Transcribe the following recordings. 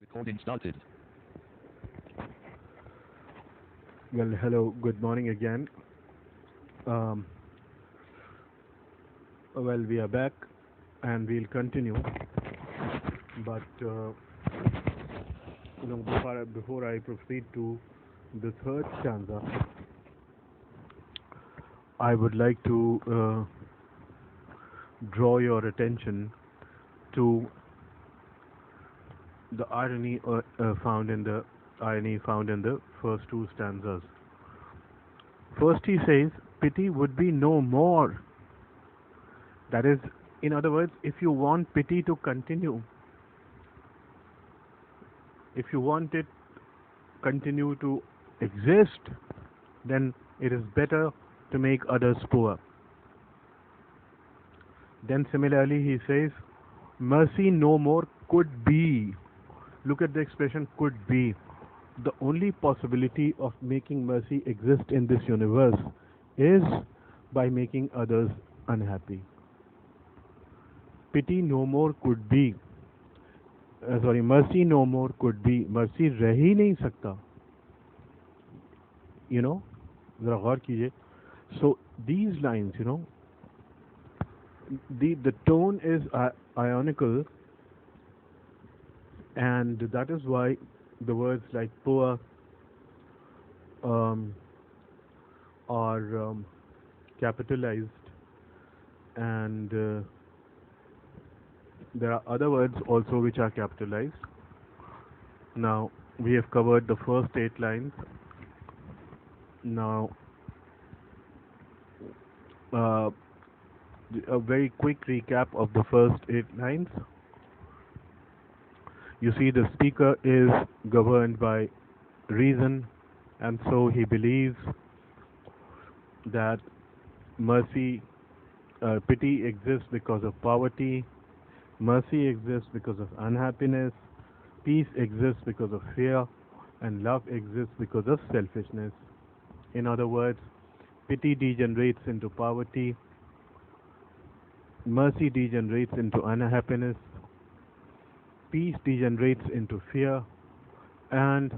Recording started. Well, hello, good morning again. Um, we are back and we'll continue. But before I proceed to the third stanza, I would like to draw your attention to the irony found in the first two stanzas. First, he says, "Pity would be no more." That is, in other words, if you want pity to continue, if you want it continue to exist, then it is better to make others poor. Then similarly he says, mercy no more could be. Look at the expression could be. The only possibility of making mercy exist in this universe is by making others unhappy. Pity no more could be. Mercy no more could be. Mercy रह ही नहीं सकता. जरा गौर कीजिए. So these lines, the tone is ionical, and that is why the words like poor um, are capitalized, and there are other words also which are capitalized. Now we have covered the first 8 lines. Now a very quick recap of the first 8 lines. You see, the speaker is governed by reason, and so he believes that pity exists because of poverty, mercy exists because of unhappiness, peace exists because of fear, and love exists because of selfishness. In other words, pity degenerates into poverty, mercy degenerates into unhappiness, peace degenerates into fear, and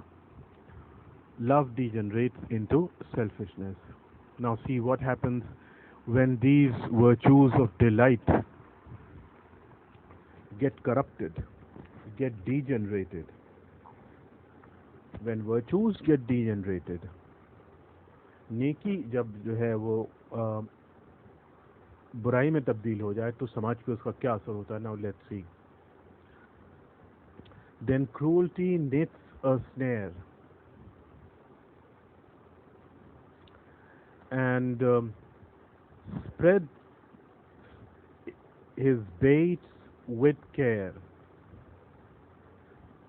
love degenerates into selfishness. Now see what happens when these virtues of delight get corrupted, get degenerated. When virtues get degenerated, नेकी जब जो है वो बुराई में तब्दील हो जाए तो समाज पे उसका क्या असर होता है. Now let's see. Then cruelty knits a snare, and spreads his baits with care.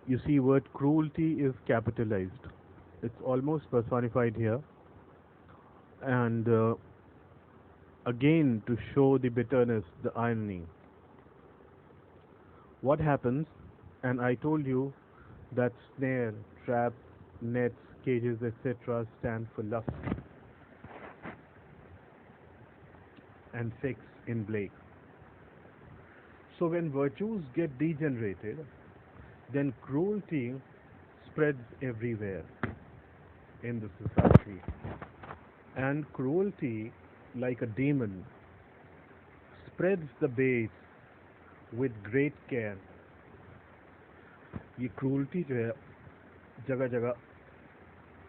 You see, word cruelty is capitalized. It's almost personified here, and again to show the bitterness, the irony. What happens? And I told you that snare, traps, nets, cages, etc. stand for lust and sex in Blake. So when virtues get degenerated, then cruelty spreads everywhere in the society. And cruelty, like a demon, spreads the baits with great care. ये cruelty जो है जगह जगह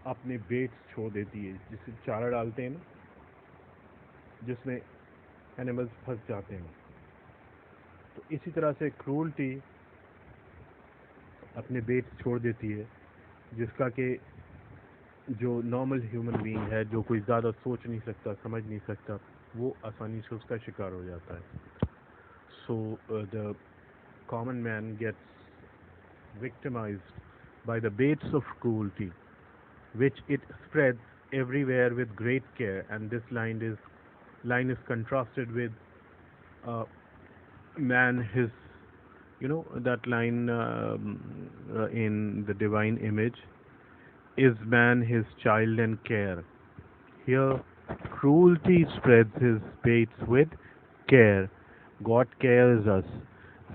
अपने bets छोड़ देती है, जिससे चारा डालते हैं ना, जिसमें एनिमल्स फंस जाते हैं. तो इसी तरह से क्रूरटी अपने बेट्स छोड़ देती है, जिसका कि जो नॉर्मल ह्यूमन बीइंग है, जो कोई ज़्यादा सोच नहीं सकता, समझ नहीं सकता, वो आसानी से उसका शिकार हो जाता है. So the common man gets victimized by the baits of cruelty, which it spreads everywhere with great care. And this line is contrasted with man his, that line in the divine image, is man his child and care. Here cruelty spreads his baits with care. God cares us.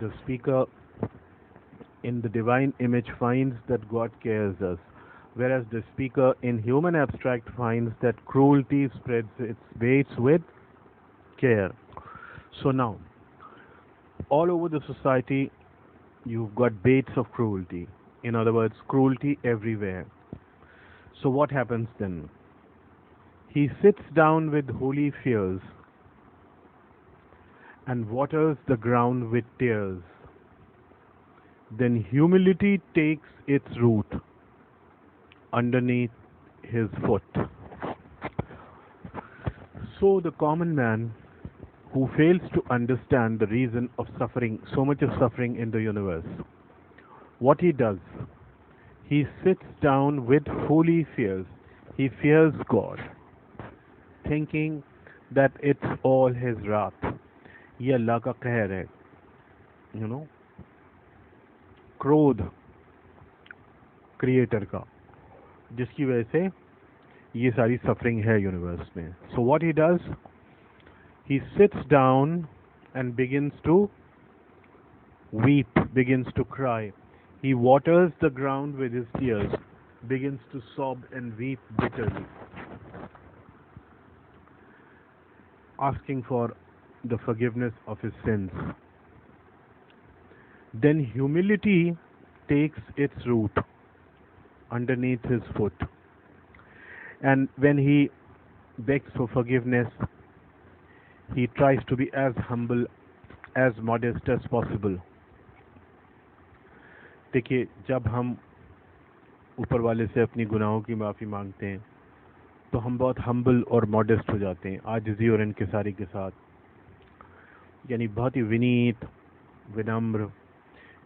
The speaker in the divine image finds that God cares us, whereas the speaker in human abstract finds that cruelty spreads its baits with care. So now, all over the society, you've got baits of cruelty. In other words, cruelty everywhere. So what happens then? He sits down with holy fears and waters the ground with tears. Then humility takes its root underneath his foot. So the common man who fails to understand the reason of suffering, so much of suffering in the universe, what he does, he sits down with holy fears. He fears God, thinking that it's all his wrath. ये अल्लाह का कहर है, you know, क्रोध creator का, जिसकी वजह से ये सारी सफरिंग है यूनिवर्स में. So what he does, he sits down and begins to weep, begins to cry. He waters the ground with his tears, begins to sob and weep bitterly, asking for the forgiveness of his sins. Then humility takes its root underneath his foot. And when he begs for forgiveness, he tries to be as humble, as modest as possible. देखिए, जब हम ऊपर वाले से अपनी गुनाहों की माफ़ी मांगते हैं तो हम बहुत हम्बल और मॉडेस्ट हो जाते हैं, आजिज़ी और इनकिसारी के साथ, यानी बहुत ही विनीत, विनम्र.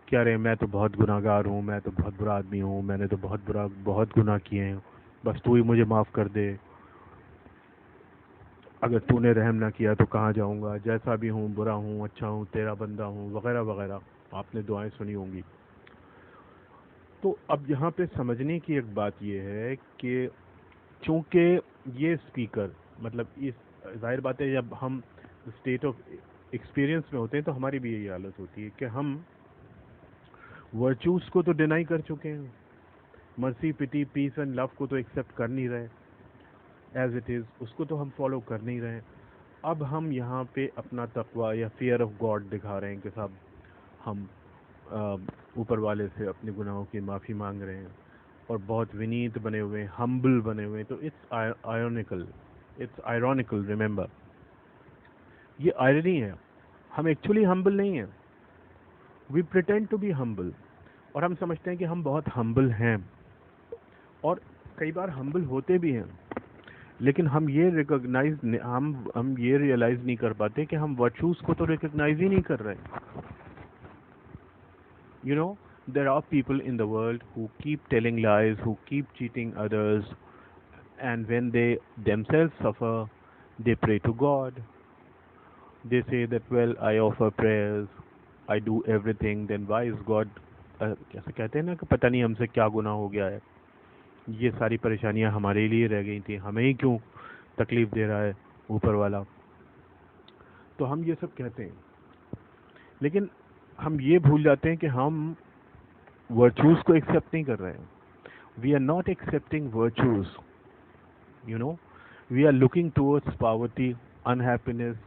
क्या रे, मैं तो बहुत गुनाहगार हूँ, मैं तो बहुत बुरा आदमी हूँ, मैंने तो बहुत गुनाह किए हैं, बस तू ही मुझे माफ़ कर दे, अगर तूने रहम ना किया तो कहाँ जाऊँगा, जैसा भी हूँ, बुरा हूँ, अच्छा हूँ, तेरा बंदा हूँ, वगैरह वगैरह. आपने दुआएं सुनी होंगी. तो अब यहाँ पे समझने की एक बात यह है कि चूँकि ये स्पीकर, मतलब इस, जाहिर बात है जब हम स्टेट ऑफ एक्सपीरियंस में होते हैं तो हमारी भी यही हालत होती है कि हम वर्चूज़ को तो डिनाई कर चुके हैं, mercy, pity, peace and love को तो एक्सेप्ट कर नहीं रहे एज इट इज़, उसको तो हम फॉलो कर नहीं रहे. अब हम यहाँ पे अपना तकवा या फियर ऑफ गॉड दिखा रहे हैं कि साहब हम ऊपर वाले से अपने गुनाहों की माफ़ी मांग रहे हैं और बहुत विनीत बने हुए हैं, हम्बल बने हुए हैं. तो इट्स आयरॉनिकल, रिमेंबर, ये आयरनी है. हम एक्चुअली हम्बल नहीं हैं. We pretend to be humble, और हम समझते हैं कि हम बहुत हम्बल हैं, और कई बार हम्बल होते भी हैं, लेकिन हम ये हम ये रियलाइज़ नहीं कर पाते कि हम वर्चूज़ को तो रिकॉग्नाइज ही नहीं कर रहे. You know, there are people in the world who keep telling lies, who keep cheating others, and when they themselves suffer, they pray to God. They say that, well, I offer prayers, I do everything, then why is God, कैसे कहते हैं ना कि पता नहीं हमसे क्या गुनाह हो गया है, ये सारी परेशानियां हमारे लिए रह गई थी, हमें ही क्यों तकलीफ दे रहा है ऊपर वाला. तो हम ये सब कहते हैं, लेकिन हम ये भूल जाते हैं कि हम वर्चूज़ को एक्सेप्ट नहीं कर रहे हैं. We are not accepting virtues, you know. We are looking towards poverty, unhappiness,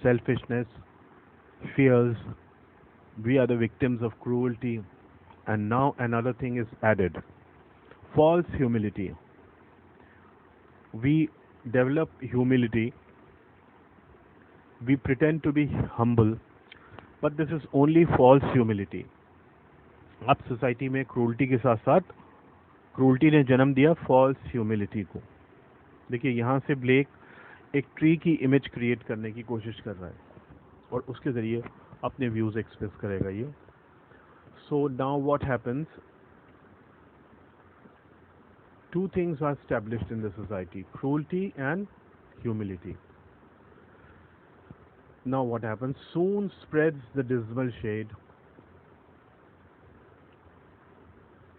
selfishness, fears. We are the victims of cruelty. And now another thing is added: false humility. We develop humility. We pretend to be humble, but this is only false humility. अब society में cruelty के साथ साथ cruelty ने जन्म दिया false humility को. देखिए, यहाँ से ब्लेक एक ट्री की इमेज क्रिएट करने की कोशिश कर रहा है और उसके ज़रिए अपने व्यूज़ एक्सप्रेस करेगा ये. So now what happens, two things are established in the society: cruelty and humility. Now what happens? Soon spreads the dismal shade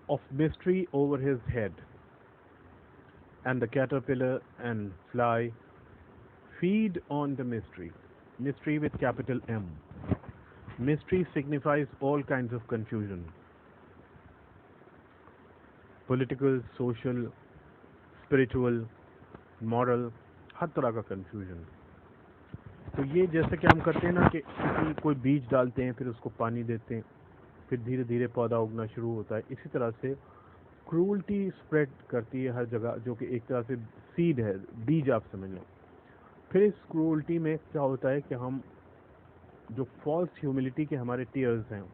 of mystery over his head, and the caterpillar and fly feed on the mystery. Mystery with capital M. Mystery signifies all kinds of confusion. Political, social, spiritual, moral, हर तरह का confusion. तो ये जैसे कि हम करते हैं ना कि कोई बीज डालते हैं, फिर उसको पानी देते हैं, फिर धीरे धीरे पौधा उगना शुरू होता है, इसी तरह से क्रूल्टी स्प्रेड करती है हर जगह, जो कि एक तरह से सीड है, बीज आप समझ लो। फिर इस क्रूल्टी में क्या होता है कि हम जो फॉल्स ह्यूमिलिटी के हमारे टीयर्स हैं,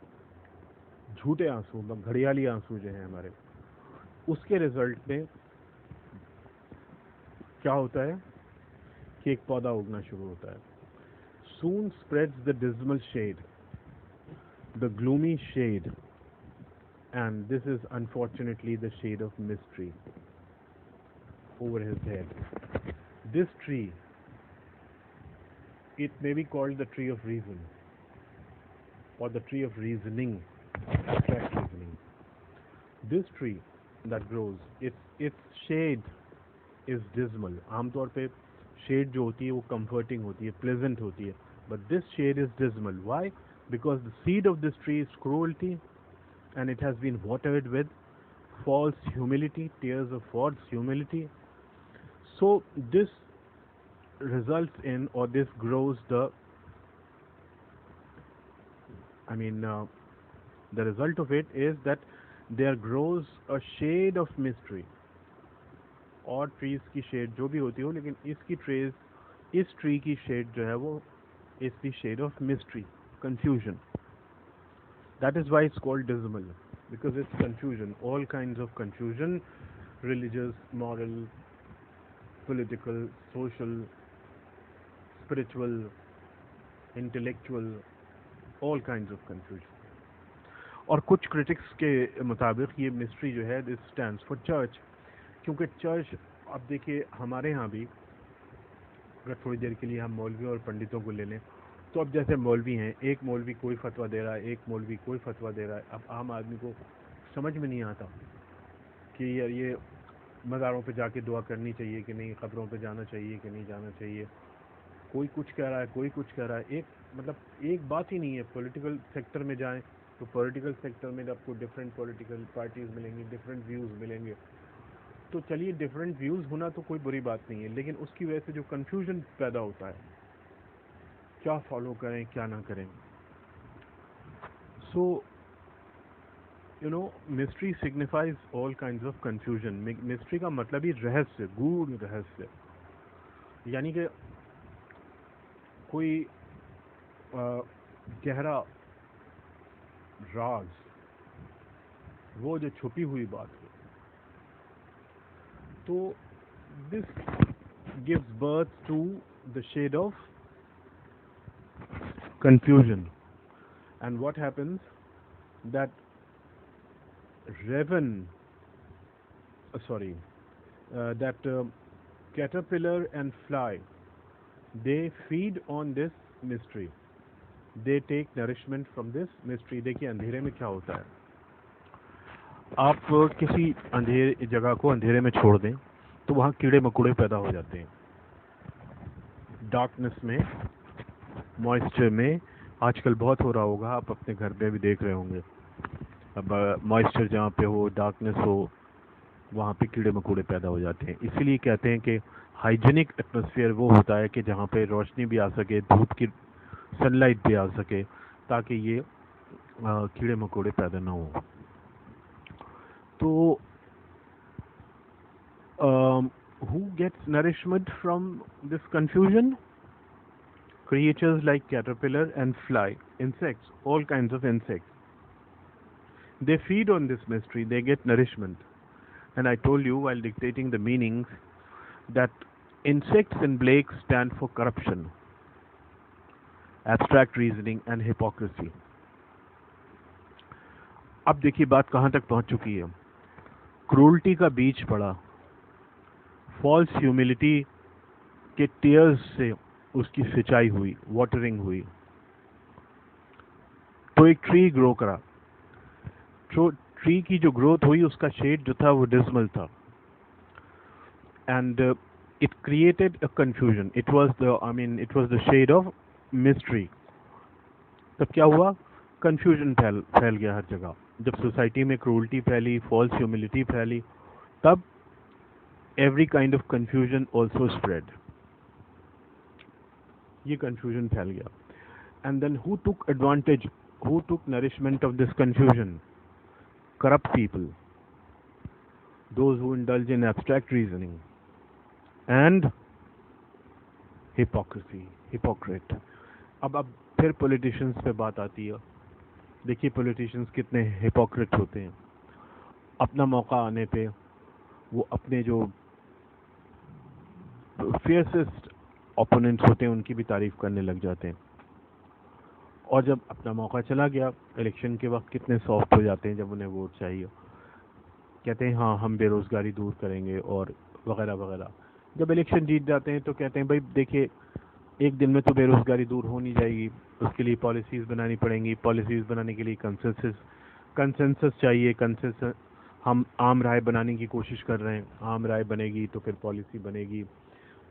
झूठे आंसू, घड़ियाली आंसू जो हैं हमारे, उसके रिजल्ट में क्या होता है कि एक पौधा उगना शुरू होता है। Soon spreads the dismal shade, the gloomy shade, and this is unfortunately the shade of mystery over his head. This tree, it may be called the tree of reason or the tree of reasoning, abstract reasoning. This tree that grows, its shade is dismal. आमतौर पे shade जो होती है वो comforting होती है, pleasant होती है, but this shade is dismal. Why? Because the seed of this tree is cruelty, and it has been watered with false humility, tears of false humility. So this results in, or this grows the, the result of it is that there grows a shade of mystery. और trees की shade जो भी होती हो, लेकिन इसकी trays, इस tree की शेड जो है वो is the shade of mystery, confusion. That is why it's called dismal, because it's confusion, all kinds of confusion, religious, moral, political, social, spiritual, intellectual, all kinds of confusion. और कुछ critics के मुताबिक ये mystery जो है this stands for church, क्योंकि church, अब देखिए हमारे यहाँ भी, अगर थोड़ी देर के लिए हम मौलवी और पंडितों को ले लें, तो अब जैसे मौलवी हैं, एक मौलवी कोई फतवा दे रहा है, एक मौलवी कोई फतवा दे रहा है. अब आम आदमी को समझ में नहीं आता कि यार ये मज़ारों पे जाके दुआ करनी चाहिए कि नहीं, क़ब्रों पे जाना चाहिए कि नहीं जाना चाहिए. कोई कुछ कह रहा है, कोई कुछ कह रहा है. एक बात ही नहीं है. पॉलिटिकल सेक्टर में जाएं तो पॉलिटिकल सेक्टर में आपको डिफरेंट पॉलिटिकल पार्टीज़ मिलेंगी, डिफरेंट व्यूज़ मिलेंगे. तो चलिए, डिफरेंट व्यूज़ होना तो कोई बुरी बात नहीं है, लेकिन उसकी वजह से जो कन्फ्यूजन पैदा होता है, क्या फॉलो करें क्या ना करें. So mystery signifies all kinds of confusion. Mystery का मतलब ही रहस्य, गूढ़ रहस्य, यानी कि कोई गहरा राज, वो जो छुपी हुई बात है. तो this gives birth to the shade of confusion. And what happens that caterpillar and fly, they feed on this mystery, they take nourishment from this mystery. देखिए अंधेरे में क्या होता है, आप किसी अंधेरे जगह को अंधेरे में छोड़ दें तो वहाँ कीड़े मकोड़े पैदा हो जाते हैं. डार्कनेस में, मॉइस्चर में, आजकल बहुत हो रहा होगा, आप अपने घर पे भी देख रहे होंगे. अब मॉइस्चर जहाँ पे हो, डार्कनेस हो, वहाँ पे कीड़े मकोड़े पैदा हो जाते हैं. इसीलिए कहते हैं कि हाइजीनिक एटमॉस्फेयर वो होता है कि जहाँ पे रोशनी भी आ सके, धूप की सनलाइट भी आ सके, ताकि ये कीड़े मकोड़े पैदा ना हो. तो who gets nourishment from this confusion? Creatures like caterpillar and fly, insects, all kinds of insects. They feed on this mystery, they get nourishment. And I told you while dictating the meanings that insects in Blake stand for corruption, abstract reasoning and hypocrisy. अब देखिए बात कहाँ तक पहुँच चुकी है. Cruelty का बीज पड़ा, फॉल्स ह्यूमिलिटी के टीयर्स से उसकी सिंचाई हुई, वाटरिंग हुई, तो एक ट्री ग्रो करा. तो ट्री की जो ग्रोथ हुई, उसका शेड जो था वो डिस्मल था, and it created a confusion. It was the shade of mystery. तब क्या हुआ, कंफ्यूजन फैल गया हर जगह. जब सोसाइटी में क्रूरटी फैली, फॉल्स ह्यूमिलिटी फैली, तब every kind of confusion also spread. ये कंफ्यूजन फैल गया. And then who took advantage, who took nourishment of this confusion? Corrupt people, those who indulge in abstract reasoning, and hypocrisy, hypocrite. अब फिर politicians पे बात आती है. देखिए politicians कितने hypocrite होते हैं. अपना मौका आने पे वो अपने जो fiercest opponents होते हैं उनकी भी तारीफ करने लग जाते हैं, और जब अपना मौका चला गया इलेक्शन के वक्त कितने सॉफ्ट हो जाते हैं जब उन्हें वोट चाहिए. कहते हैं हाँ हम बेरोजगारी दूर करेंगे और वगैरह वगैरह. जब इलेक्शन जीत जाते हैं तो कहते हैं भाई देखिए एक दिन में तो बेरोजगारी दूर हो नहीं जाएगी, उसके लिए पॉलिसीज़ बनानी पड़ेंगी. पॉलिसीज़ बनाने के लिए कंसेंसस चाहिए. कंसेंसस हम आम राय बनाने की कोशिश कर रहे हैं. आम राय बनेगी तो फिर पॉलिसी बनेगी.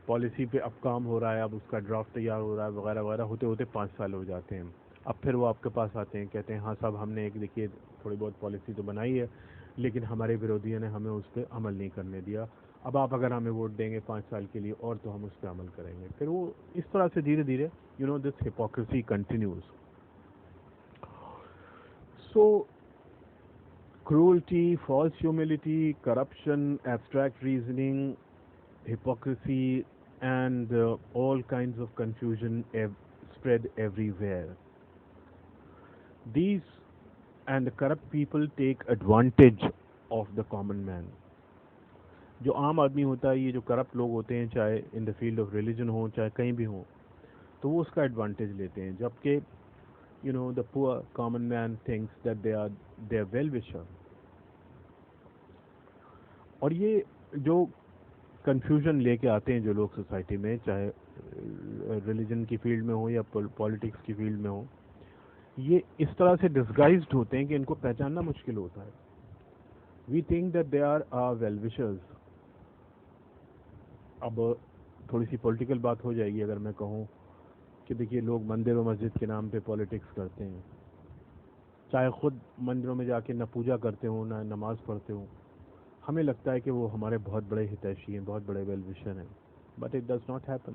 पॉलिसी पे अब काम हो रहा है, अब उसका ड्राफ्ट तैयार हो रहा है वगैरह वगैरह. होते होते 5 साल हो जाते हैं. अब फिर वो आपके पास आते हैं, कहते हैं हाँ साहब हमने एक देखिए थोड़ी बहुत पॉलिसी तो बनाई है, लेकिन हमारे विरोधियों ने हमें उस पर अमल नहीं करने दिया. अब आप अगर हमें वोट देंगे 5 साल के लिए और तो हम उस पर अमल करेंगे. फिर वो इस तरह से धीरे धीरे this hypocrisy continues. So cruelty, false humility, corruption, abstract reasoning, hypocrisy, and all kinds of confusion spread everywhere. These and the corrupt people take advantage of the common man. जो आम आदमी होता है, ये जो करप्ट लोग होते हैं, चाहे in the field of religion हो चाहे कहीं भी हो, तो वो उसका एडवांटेज लेते हैं. जबकि the poor common man thinks that they are well wisher. और ये जो कंफ्यूजन लेके आते हैं जो लोग सोसाइटी में, चाहे रिलीजन की फील्ड में हो या पॉलिटिक्स की फील्ड में हो, ये इस तरह से डिस्गाइज्ड होते हैं कि इनको पहचानना मुश्किल होता है. We think that they are well wishers. अब थोड़ी सी पॉलिटिकल बात हो जाएगी अगर मैं कहूँ कि देखिए लोग मंदिर और मस्जिद के नाम पे पॉलिटिक्स करते हैं, चाहे खुद मंदिरों में जाके न पूजा करते हो ना नमाज पढ़ते हो. हमें लगता है कि वो हमारे बहुत बड़े हितैषी हैं, बहुत बड़े वेल विशर हैं, but it does not happen.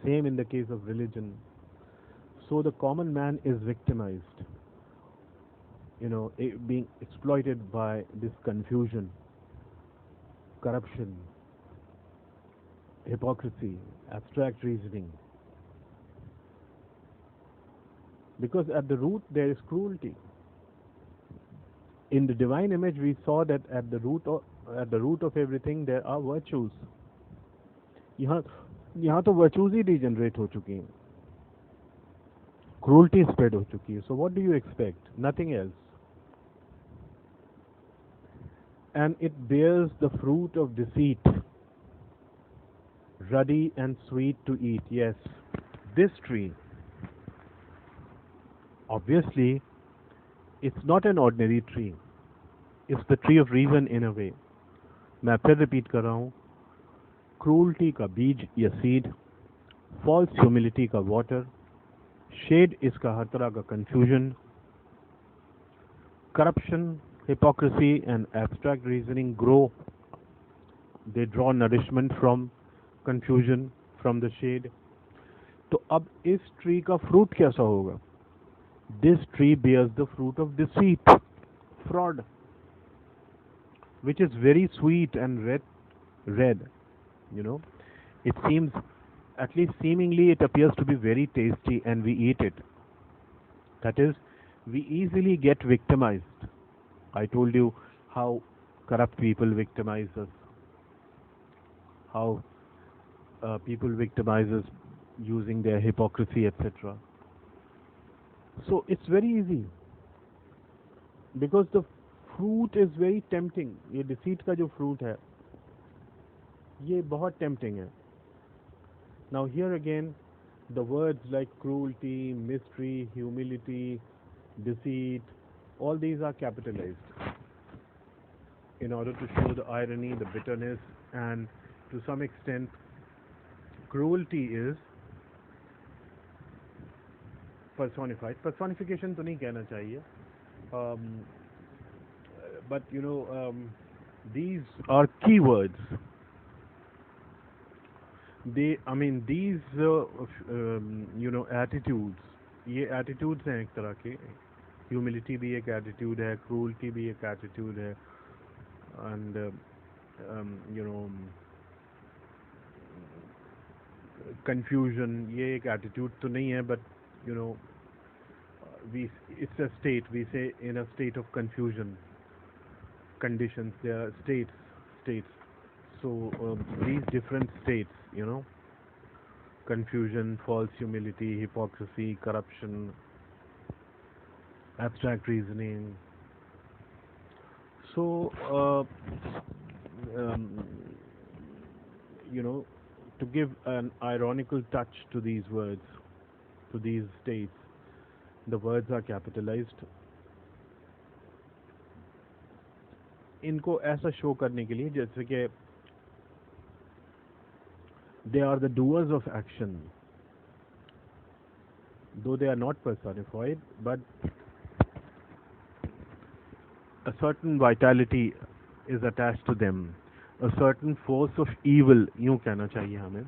Same in the case of religion. So the common man is victimised, being exploited by this confusion, corruption, hypocrisy, abstract reasoning. Because at the root there is cruelty. In the divine image we saw that at the root of everything there are virtues. यहाँ तो virtues ही degenerate हो चुकी हैं. Cruelty spread हो चुकी है. So what do you expect? Nothing else. And it bears the fruit of deceit, ruddy and sweet to eat. Yes, this tree, obviously, it's not an ordinary tree. It's the tree of reason in a way. मैं फिर repeat कर रहा हूँ. Cruelty का बीज या seed, false humility का water, shade इसका हर तरह का confusion, corruption, hypocrisy and abstract reasoning grow. They draw nourishment from confusion, from the shade. तो अब इस ट्री का फ्रूट कैसा होगा? This tree bears the fruit of deceit, fraud, which is very sweet and red. It seems, at least seemingly, it appears to be very tasty, and we eat it. That is, we easily get victimized. I told you how corrupt people victimize us, how people victimize us using their hypocrisy, etc. So it's very easy because the fruit is very tempting. ये deceit का जो fruit है, ये बहुत tempting है. Now here again, the words like cruelty, mystery, humility, deceit, all these are capitalized in order to show the irony, the bitterness, and to some extent cruelty is personified. Personification तो नहीं कहना चाहिए, Um, but these are keywords. These attitudes. ये attitudes हैं एक तरह के. Humility भी एक attitude है, cruelty भी एक attitude है, and confusion ये एक attitude तो नहीं है, but you know it's a state. We say in a state of confusion, conditions. There are states. So these different states, confusion, false humility, hypocrisy, corruption, abstract reasoning. So um, you know, to give an ironical touch to these words, to these states, the words are capitalized. इनको ऐसा show करने के लिए जैसे कि they are the doers of action, though they are not personified, but a certain vitality is attached to them, a certain force of evil, यूं कहना चाहिए हमें,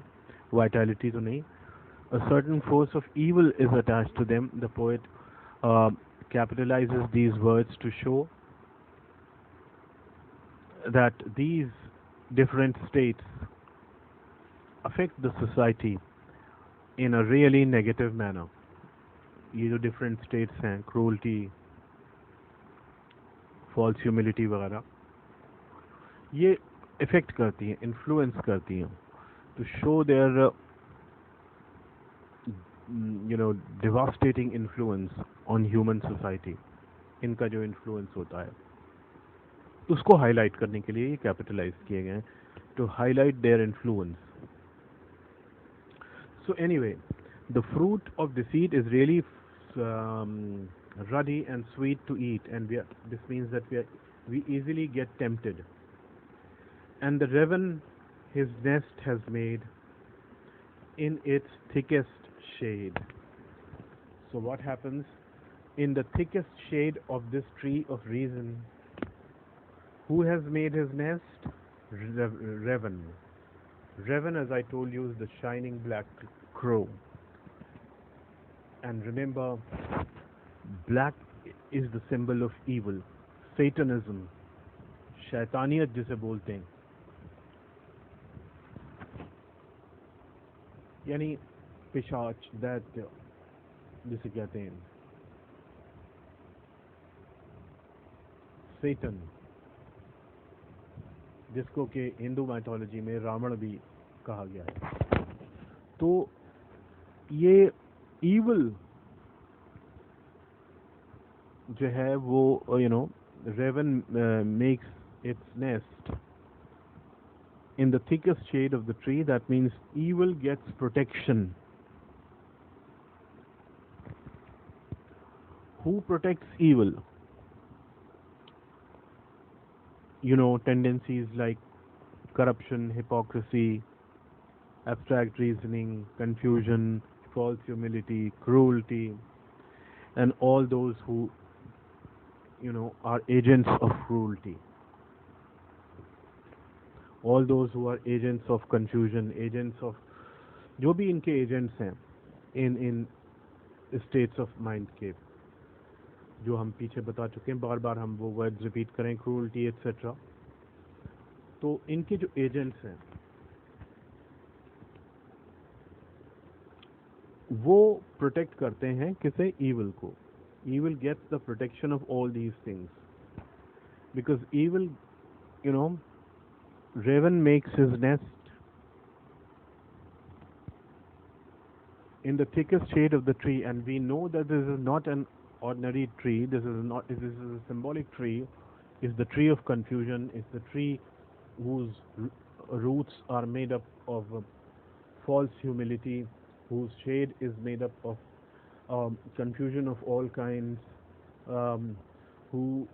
vitality तो नहीं, a certain force of evil is attached to them. The poet capitalizes these words to show that these different states affect the society in a really negative manner. ये जो different states हैं, cruelty, false humility वगैरह, ये affect करती हैं, influence करती हैं, to show their devastating influence on human society. इनका जो influence होता है उसको highlight करने के लिए ये capitalize किए गए हैं, to highlight their influence. So anyway, the fruit of deceit is really ruddy and sweet to eat, and this means that we easily get tempted. And the raven his nest has made in its thickest shade. So what happens in the thickest shade of this tree of reason? Who has made his nest? Raven. Raven, as I told you, is the shining black crow. And remember, black is the symbol of evil, Satanism, शैतानियत जिसे बोलते हैं, यानी पिशाच, दैत्य जिसे कहते हैं, Satan, जिसको कि हिंदू माइथोलॉजी में रावण भी कहा गया है. तो ये evil जो है वो raven makes its nest in the thickest shade of the tree. That means evil gets protection. Who protects evil? Tendencies like corruption, hypocrisy, abstract reasoning, confusion, false humility, cruelty, and all those who are agents of cruelty, all those who are agents of confusion, agents of जो भी इनके agents हैं in states of mind के, जो हम पीछे बता चुके हैं, बार बार हम वो वर्ड्स रिपीट करें, cruelty etc. तो इनके जो एजेंट्स हैं वो प्रोटेक्ट करते हैं किसे? evil को. Evil gets the protection of all these things because evil, raven makes his nest in the thickest shade of the tree, and we know that this is not an ordinary tree. This is a symbolic tree. It's the tree of confusion. It's the tree whose roots are made up of false humility, whose shade is made up of confusion of all kinds, who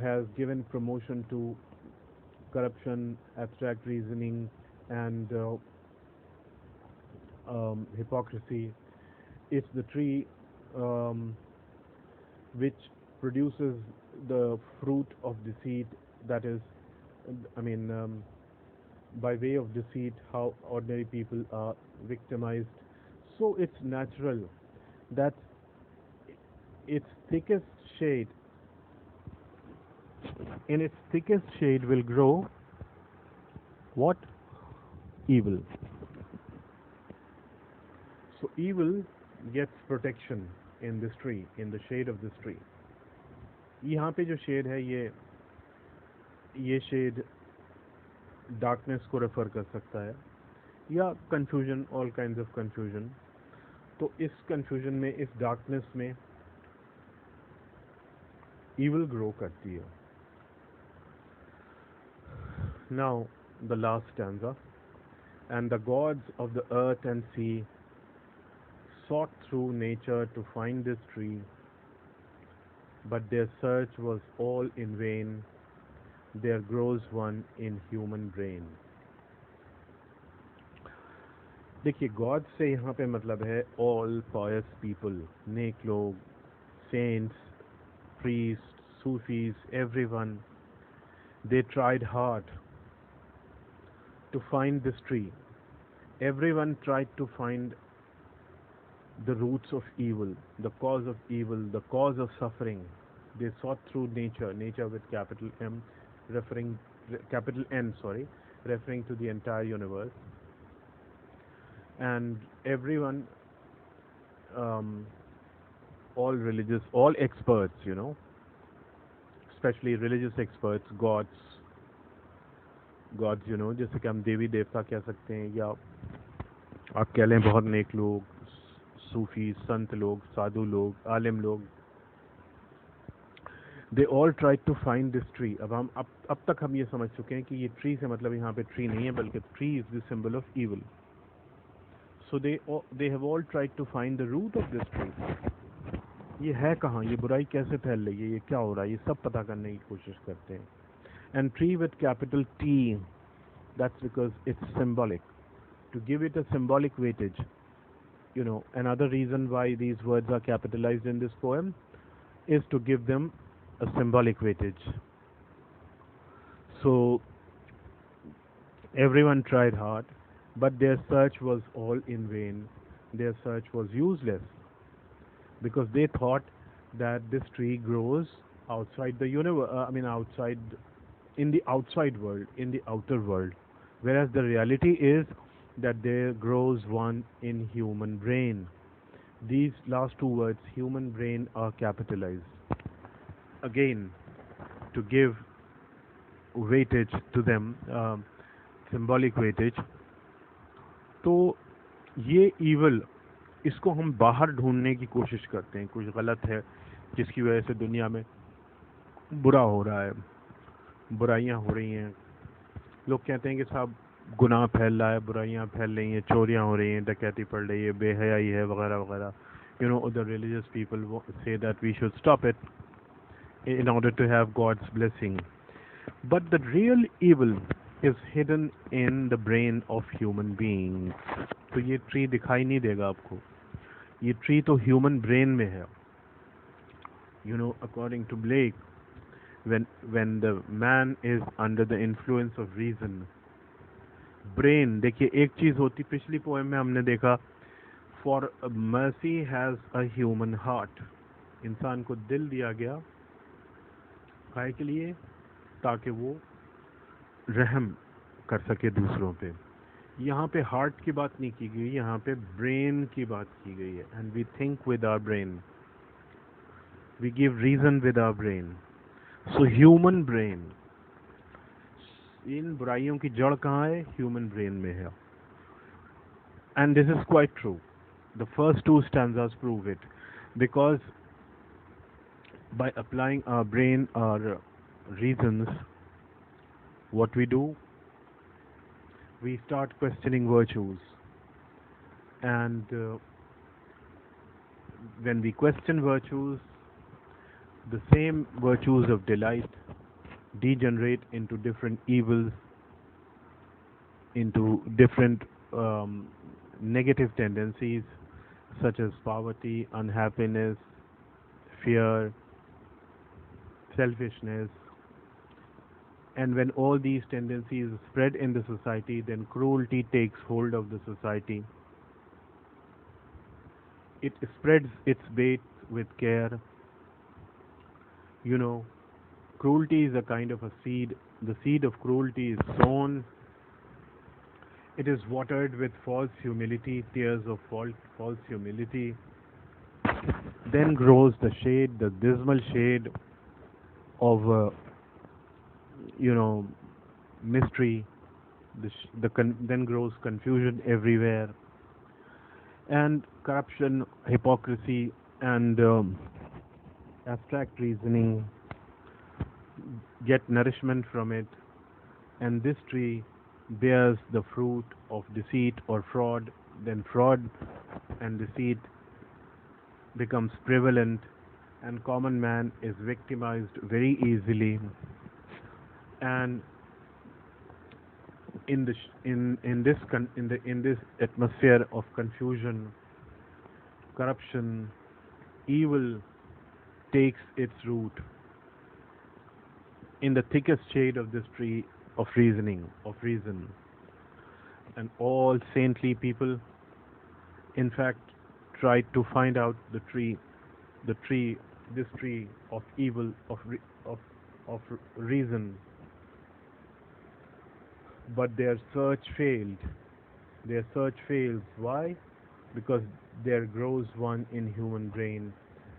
has given promotion to corruption, abstract reasoning, and hypocrisy. It's the tree which produces the fruit of deceit, that is, I mean, by way of deceit, how ordinary people are victimized. So it's natural that its thickest shade, in its thickest shade will grow what? Evil. So evil gets protection in this tree, in the shade of this tree. यहाँ पे जो shade है ये shade darkness को refer कर सकता है, या confusion, all kinds of confusion. तो इस कंफ्यूजन में, इस डार्कनेस में evil ग्रो करती है. Now the last stanza. And the gods of the earth and sea sought through nature to find this tree, but their search was all in vain. There grows one in human brain. देखिए, God से यहाँ पे मतलब है all पायस people, नेक लोग, saints, priest, Sufis, everyone. They tried hard to find this tree. Everyone tried to find the roots of evil, the cause of evil, the cause of suffering. They sought through nature, nature with capital M, capital N, referring to the entire universe. And everyone, all religious, all experts, especially religious experts, gods, जैसे कि हम देवी देवता कह सकते हैं, या आप कह लें बहुत नेक लोग, सूफी, संत लोग, साधु लोग, आलिम लोग. They all tried to find this tree. अब तक हम ये समझ चुके हैं कि ये ट्री से मतलब यहाँ पे ट्री नहीं है, बल्कि tree is the symbol of evil. So they have all tried to find the root of this tree. ये है कहाँ, ये बुराई कैसे फैल रही है, ये क्या हो रहा है, ये सब पता करने की कोशिश करते हैं. And tree with capital T, that's because it's symbolic. To give it a symbolic weightage. Another reason why these words are capitalized in this poem is to give them a symbolic weightage. So everyone tried hard, but their search was all in vain. Their search was useless, because they thought that this tree grows outside the universe, outside, in the outside world, in the outer world, whereas the reality is that there grows one in human brain. These last two words, human brain, are capitalized. Again, to give weightage to them, symbolic weightage. तो ये evil, इसको हम बाहर ढूंढने की कोशिश करते हैं. कुछ गलत है जिसकी वजह से दुनिया में बुरा हो रहा है, बुराइयां हो रही हैं. लोग कहते हैं कि साहब गुनाह फैल रहा है, बुराइयां फैल रही हैं, चोरियां हो रही हैं, डकैती पड़ रही है, बेहयाई है, वगैरह वगैरह. The religious people say that we should stop it in order to have God's blessing. But the real evil is hidden in the brain of human beings. तो ये ट्री दिखाई नहीं देगा आपको, ये ट्री तो ह्यूमन ब्रेन में है. According to Blake, when the man is under the influence of reason, brain, देखिए एक चीज होती, पिछली पोएम में हमने देखा, for mercy has a human heart. इंसान को दिल दिया गया काहे के लिए, ताकि वो रहम कर सके दूसरों पे. यहाँ पे हार्ट की बात नहीं की गई, यहाँ पे ब्रेन की बात की गई है. And we think with our brain, we give reason with our brain. So human brain, इन बुराइयों की जड़ कहाँ है, ह्यूमन ब्रेन में है. And this is quite true. The first two stanzas prove it, because by applying our brain, our reasons, what we do, we start questioning virtues. And when we question virtues, the same virtues of delight degenerate into different evils, into different negative tendencies such as poverty, unhappiness, fear, selfishness, and when all these tendencies spread in the society, then cruelty takes hold of the society. It spreads its bait with care. You know, cruelty is a kind of a seed. The seed of cruelty is sown. It is watered with false humility, tears of false humility. Then grows the shade, the dismal shade of, you know, mystery. Then grows confusion everywhere, and corruption, hypocrisy, and abstract reasoning get nourishment from it, and this tree bears the fruit of deceit or fraud. Then fraud and deceit becomes prevalent, and common man is victimized very easily. And in this atmosphere of confusion, corruption, evil takes its root in the thickest shade of this tree of reason. And all saintly people, in fact, tried to find out the tree, this tree of evil, of reason, but their search failed. Their search fails. Why? Because there grows one in human brain.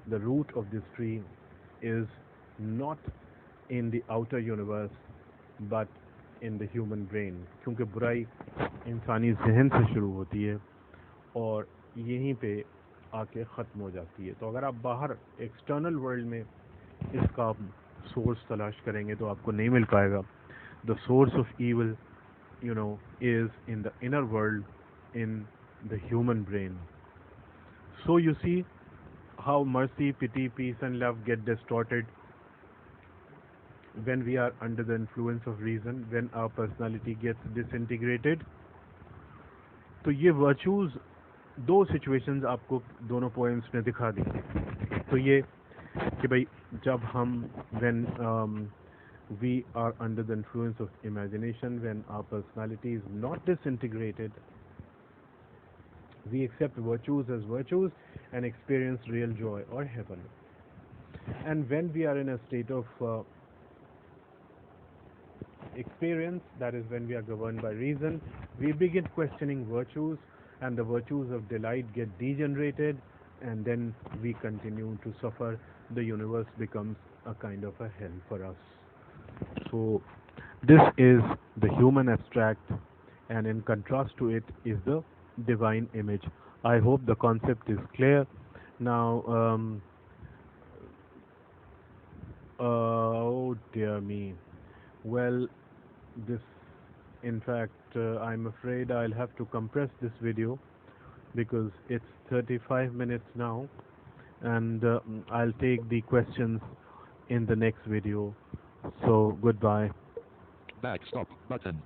The root of this tree is not in the outer universe, but in the human brain. क्योंकि बुराई इंसानी जहन से शुरू होती है और यहीं पे आके ख़त्म हो जाती है. तो अगर आप बाहर एक्सटर्नल वर्ल्ड में इसका सोर्स तलाश करेंगे तो आपको नहीं मिल पाएगा. The source of evil, you know, is in the inner world, in the human brain. So you see how mercy, pity, peace and love get distorted when we are under the influence of reason, when our personality gets disintegrated. तो ये virtues दो situations आपको दोनों poems ने दिखा दी. तो ये कि भाई जब हम when we are under the influence of imagination, when our personality is not disintegrated, we accept virtues as virtues and experience real joy or heaven. And when we are in a state of experience, that is when we are governed by reason, we begin questioning virtues, and the virtues of delight get degenerated, and then we continue to suffer. The universe becomes a kind of a hell for us. So this is the human abstract, and in contrast to it is the divine image. I hope the concept is clear. Now, oh dear me. Well, this, in fact, I'm afraid I'll have to compress this video because it's 35 minutes now, and I'll take the questions in the next video. So goodbye. Back stop button.